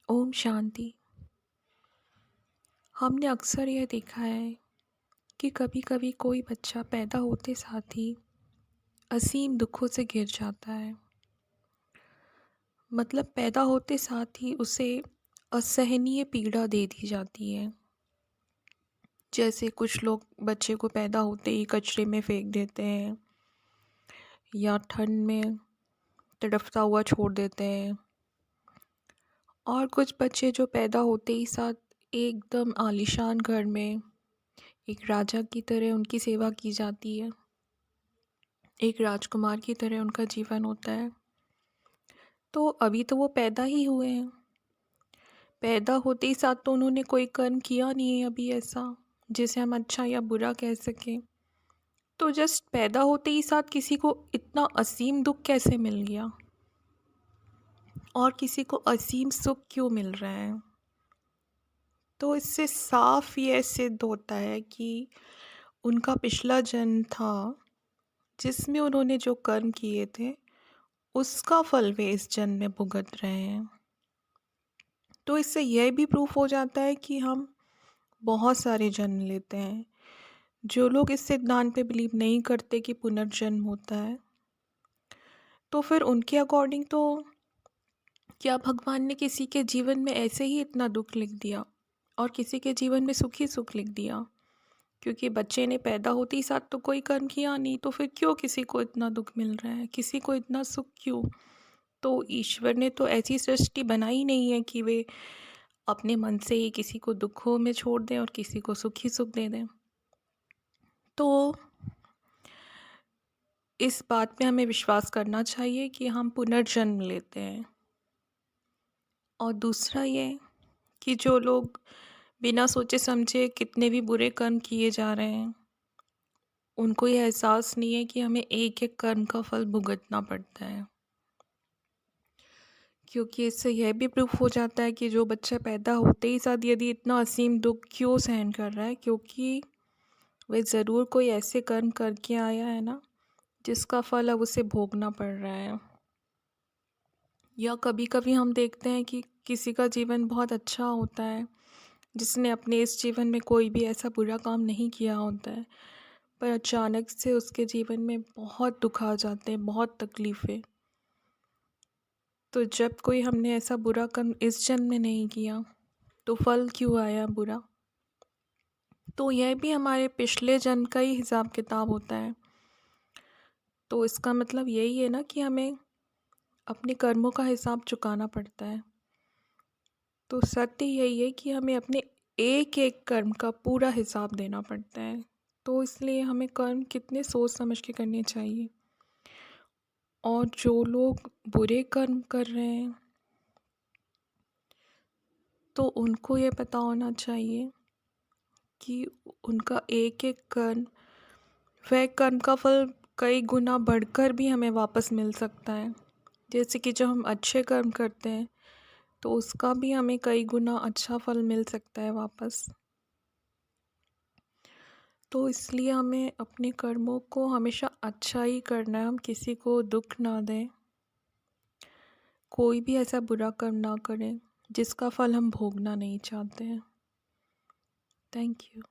ओम शांति। हमने अक्सर यह देखा है कि कभी कभी कोई बच्चा पैदा होते साथ ही असीम दुखों से घिर जाता है। मतलब पैदा होते साथ ही उसे असहनीय पीड़ा दे दी जाती है। जैसे कुछ लोग बच्चे को पैदा होते ही कचरे में फेंक देते हैं या ठंड में तड़पता हुआ छोड़ देते हैं। और कुछ बच्चे जो पैदा होते ही साथ एकदम आलीशान घर में एक राजा की तरह उनकी सेवा की जाती है, एक राजकुमार की तरह उनका जीवन होता है। तो अभी तो वो पैदा ही हुए हैं, पैदा होते ही साथ तो उन्होंने कोई कर्म किया नहीं है अभी ऐसा जिसे हम अच्छा या बुरा कह सकें। तो जस्ट पैदा होते ही साथ किसी को इतना असीम दुख कैसे मिल गया और किसी को असीम सुख क्यों मिल रहा है? तो इससे साफ ये सिद्ध होता है कि उनका पिछला जन्म था जिसमें उन्होंने जो कर्म किए थे उसका फल वे इस जन्म में भुगत रहे हैं। तो इससे यह भी प्रूफ हो जाता है कि हम बहुत सारे जन्म लेते हैं। जो लोग इस सिद्धांत पे बिलीव नहीं करते कि पुनर्जन्म होता है, तो फिर उनके अकॉर्डिंग तो क्या भगवान ने किसी के जीवन में ऐसे ही इतना दुख लिख दिया और किसी के जीवन में सुख ही सुख लिख दिया? क्योंकि बच्चे ने पैदा होते ही साथ तो कोई कर्म किया नहीं, तो फिर क्यों किसी को इतना दुख मिल रहा है, किसी को इतना सुख क्यों? तो ईश्वर ने तो ऐसी सृष्टि बनाई नहीं है कि वे अपने मन से ही किसी को दुखों में छोड़ दें और किसी को सुख ही सुख दे दें। तो इस बात पे हमें विश्वास करना चाहिए कि हम पुनर्जन्म लेते हैं। और दूसरा ये कि जो लोग बिना सोचे समझे कितने भी बुरे कर्म किए जा रहे हैं, उनको ये एहसास नहीं है कि हमें एक एक कर्म का फल भुगतना पड़ता है। क्योंकि इससे यह भी प्रूफ हो जाता है कि जो बच्चा पैदा होते ही साथ यदि इतना असीम दुख क्यों सहन कर रहा है, क्योंकि वह ज़रूर कोई ऐसे कर्म करके आया है ना जिसका फल अब उसे भोगना पड़ रहा है। या कभी कभी हम देखते हैं कि किसी का जीवन बहुत अच्छा होता है, जिसने अपने इस जीवन में कोई भी ऐसा बुरा काम नहीं किया होता है, पर अचानक से उसके जीवन में बहुत दुख आ जाते हैं, बहुत तकलीफ़ें। तो जब कोई हमने ऐसा बुरा कर्म इस जन्म में नहीं किया तो फल क्यों आया बुरा? तो यह भी हमारे पिछले जन्म का ही हिसाब किताब होता है। तो इसका मतलब यही है ना कि हमें अपने कर्मों का हिसाब चुकाना पड़ता है। तो सत्य यही है कि हमें अपने एक एक कर्म का पूरा हिसाब देना पड़ता है। तो इसलिए हमें कर्म कितने सोच समझ के करने चाहिए। और जो लोग बुरे कर्म कर रहे हैं तो उनको ये पता होना चाहिए कि उनका एक एक कर्म, वह कर्म का फल कई गुना बढ़कर भी हमें वापस मिल सकता है। जैसे कि जब हम अच्छे कर्म करते हैं तो उसका भी हमें कई गुना अच्छा फल मिल सकता है वापस। तो इसलिए हमें अपने कर्मों को हमेशा अच्छा ही करना है, हम किसी को दुख ना दें, कोई भी ऐसा बुरा कर्म ना करें जिसका फल हम भोगना नहीं चाहते हैं। Thank you.